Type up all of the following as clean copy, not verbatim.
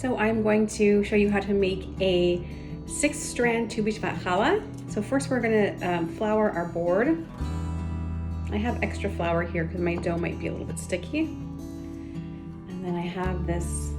So I'm going to show you how to make a 6-strand challah. So first we're gonna flour our board. I have extra flour here because my dough might be a little bit sticky. And then I have this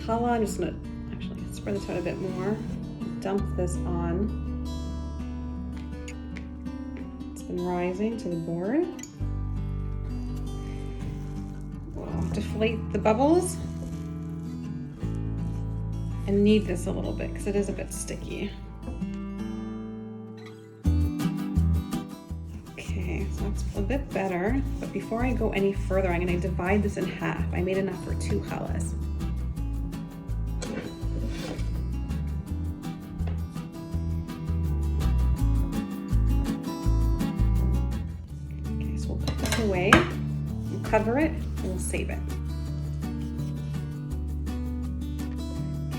challah. I'm just gonna actually spread this out a bit more. Dump this on. It's been rising to the board. We'll deflate the bubbles and knead this a little bit because it is a bit sticky. Okay, so that's a bit better, but before I go any further, I'm going to divide this in half. I made enough for 2 challahs. Okay, so we'll put this away, we'll cover it, and we'll save it.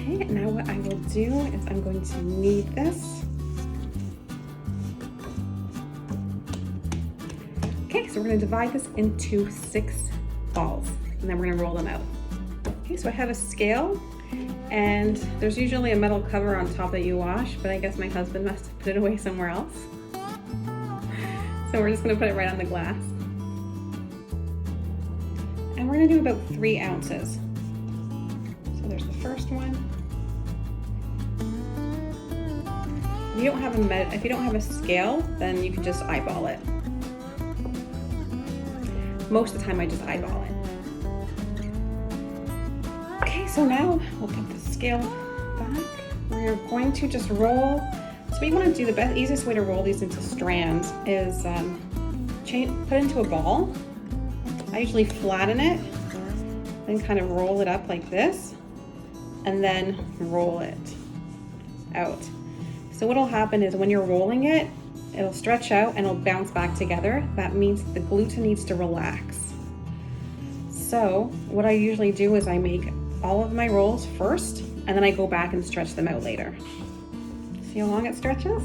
Okay, now what I will do is I'm going to knead this. Okay, so we're going to divide this into 6 balls, and then we're going to roll them out. Okay, so I have a scale, and there's usually a metal cover on top that you wash, but I guess my husband must have put it away somewhere else. So we're just going to put it right on the glass. And we're going to do about 3 ounces. So there's the first one. If you don't have a scale, then you can just eyeball it. Most of the time I just eyeball it. Okay, so now we'll put the scale back. We're going to just roll. So what you want to do, the easiest way to roll these into strands is put it into a ball. I usually flatten it, then kind of roll it up like this, and then roll it out. So what'll happen is when you're rolling it, it'll stretch out and it'll bounce back together. That means the gluten needs to relax. So what I usually do is I make all of my rolls first, and then I go back and stretch them out later. See how long it stretches?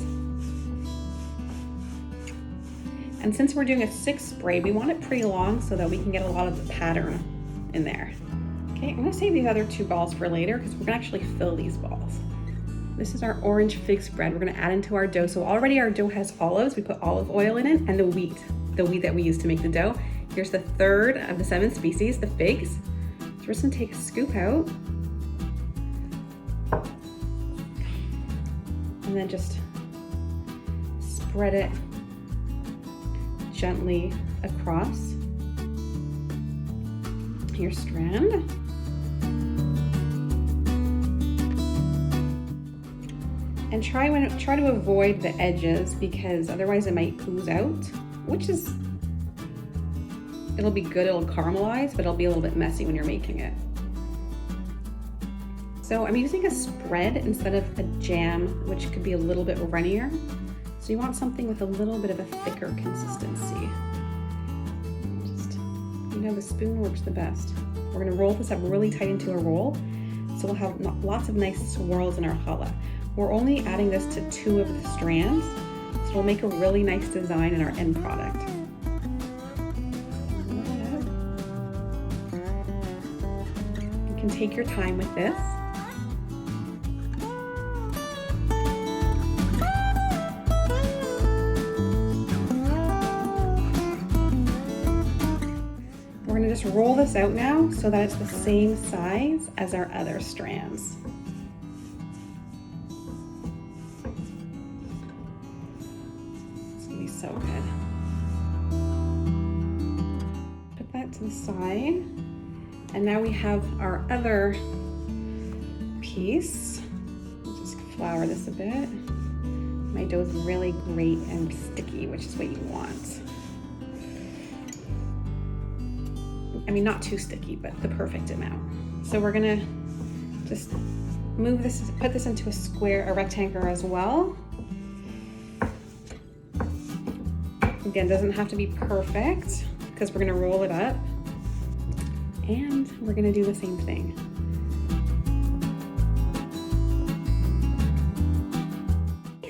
And since we're doing a 6 spray, we want it pretty long so that we can get a lot of the pattern in there. Okay, I'm gonna save these other 2 balls for later because we're gonna actually fill these balls. This is our orange fig spread we're gonna add into our dough. So already our dough has olives, we put olive oil in it, and the wheat that we use to make the dough. Here's the 3rd of the 7 species, the figs. So we're just gonna take a scoop out, and then just spread it gently across your strand. And try to avoid the edges because otherwise it might ooze out, it'll be good, it'll caramelize, but it'll be a little bit messy when you're making it. So I'm using a spread instead of a jam, which could be a little bit runnier. So you want something with a little bit of a thicker consistency. The spoon works the best. We're gonna roll this up really tight into a roll, so we'll have lots of nice swirls in our challah. We're only adding this to 2 of the strands, so it'll make a really nice design in our end product. You can take your time with this. We're going to just roll this out now so that it's the same size as our other strands. It's going to be so good. Put that to the side. And now we have our other piece. Just flour this a bit. My dough is really great and sticky, which is what you want. I mean, not too sticky, but the perfect amount. So we're gonna just move this, put this into a rectangle as well. Again, doesn't have to be perfect because we're gonna roll it up, and we're gonna do the same thing.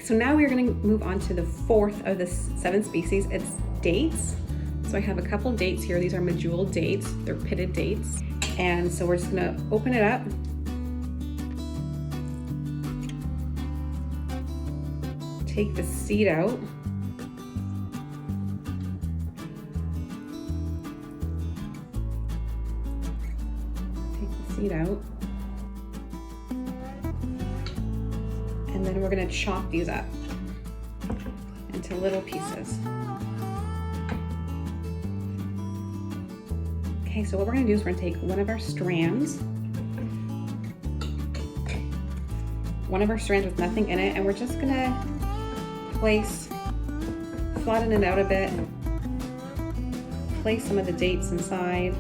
So now we're gonna move on to the 4th of the 7 species. It's dates. So I have a couple dates here. These are medjool dates. They're pitted dates. And so we're just gonna open it up. Take the seed out. Take the seed out. And then we're gonna chop these up into little pieces. Okay, so what we're gonna do is we're gonna take one of our strands with nothing in it, and we're just gonna flatten it out a bit, place some of the dates inside.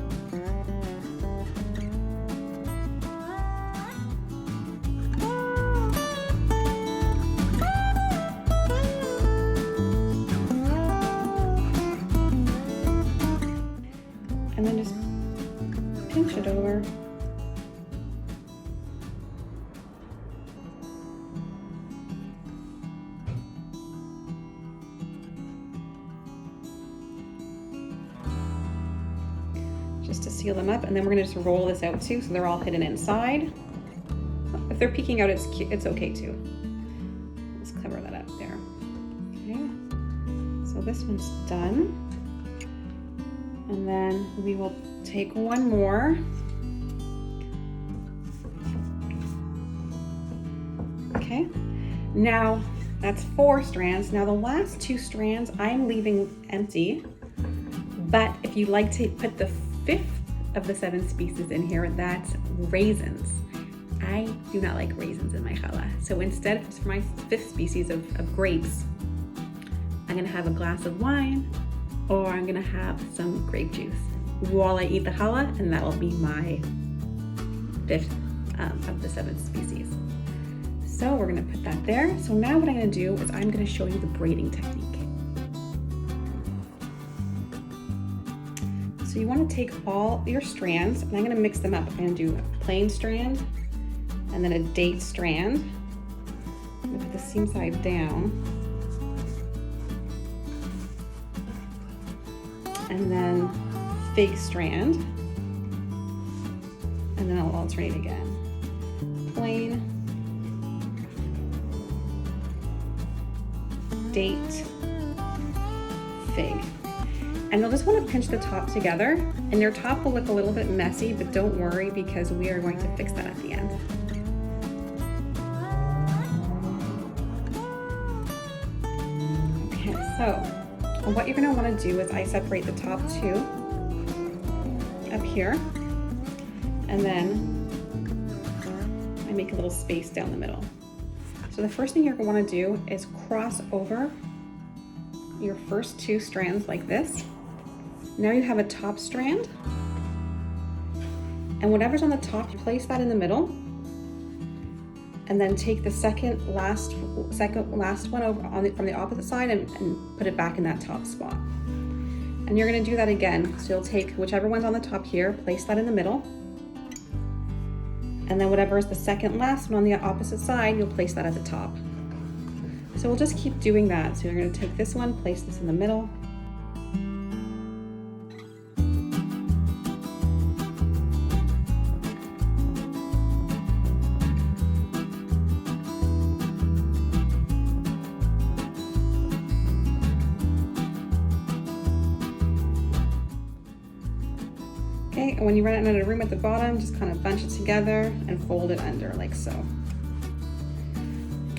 And then just pinch it over. Just to seal them up, and then we're gonna just roll this out too, so they're all hidden inside. If they're peeking out, it's okay too. Let's cover that up there. Okay, so this one's done. And then we will take one more. Okay, now that's 4 strands. Now the last 2 strands I'm leaving empty, but if you'd like to put the 5th of the 7 species in here, that's raisins. I do not like raisins in my challah. So instead, for my 5th species of grapes, I'm gonna have a glass of wine, or I'm gonna have some grape juice while I eat the challah, and that'll be my 5th of the 7 species. So we're gonna put that there. So now what I'm gonna do is I'm gonna show you the braiding technique. So you wanna take all your strands, and I'm gonna mix them up. I'm gonna do a plain strand, and then a date strand. I'm gonna put the seam side down. And then fig strand, and then I'll alternate again. Plain, date, fig. And you'll just want to pinch the top together, and your top will look a little bit messy, but don't worry, because we are going to fix that at the end. Okay, so what you're going to want to do is I separate the top 2 up here, and then I make a little space down the middle. So the first thing you're going to want to do is cross over your first 2 strands like this. Now you have a top strand, and whatever's on the top, place that in the middle, and then take the second last one over from the opposite side and put it back in that top spot. And you're gonna do that again. So you'll take whichever one's on the top here, place that in the middle, and then whatever is the second last one on the opposite side, you'll place that at the top. So we'll just keep doing that. So you're gonna take this one, place this in the middle, okay, and when you run out of room at the bottom, just kind of bunch it together and fold it under like so.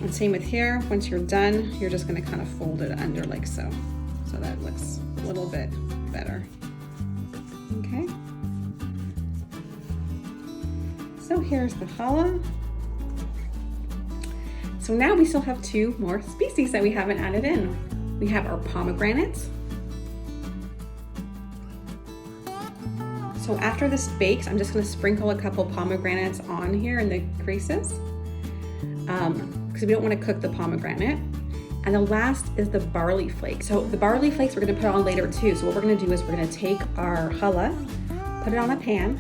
And same with here, once you're done, you're just gonna kind of fold it under like so. So that looks a little bit better. Okay. So here's the challah. So now we still have 2 more species that we haven't added in. We have our pomegranates. So after this bakes, I'm just gonna sprinkle a couple pomegranates on here in the creases, because we don't wanna cook the pomegranate. And the last is the barley flakes. So the barley flakes we're gonna put on later too. So what we're gonna do is we're gonna take our challah, put it on a pan,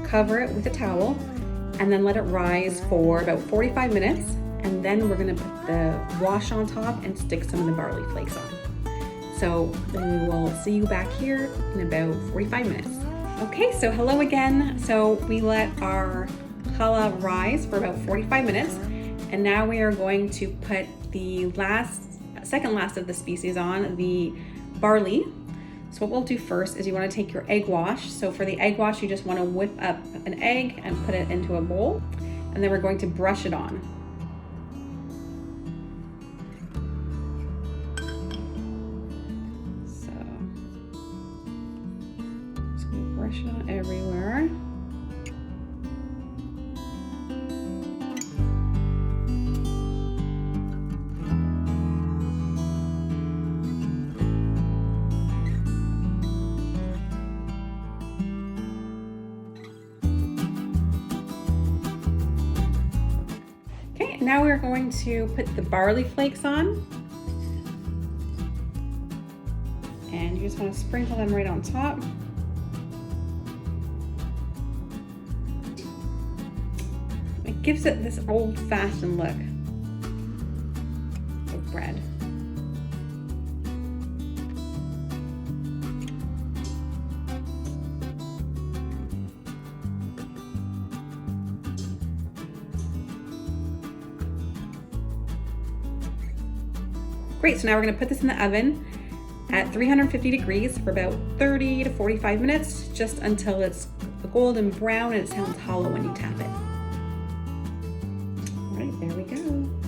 cover it with a towel, and then let it rise for about 45 minutes. And then we're gonna put the wash on top and stick some of the barley flakes on. So we will see you back here in about 45 minutes. Okay, so hello again. So we let our challah rise for about 45 minutes, and now we are going to put the second last of the species on, the barley. So what we'll do first is you want to take your egg wash. So for the egg wash, you just want to whip up an egg and put it into a bowl, and then we're going to brush it on. So just going to brush it on everywhere. Now we're going to put the barley flakes on, and you just want to sprinkle them right on top. It gives it this old-fashioned look of bread. Great, so now we're gonna put this in the oven at 350 degrees for about 30 to 45 minutes, just until it's golden brown and it sounds hollow when you tap it. All right, there we go.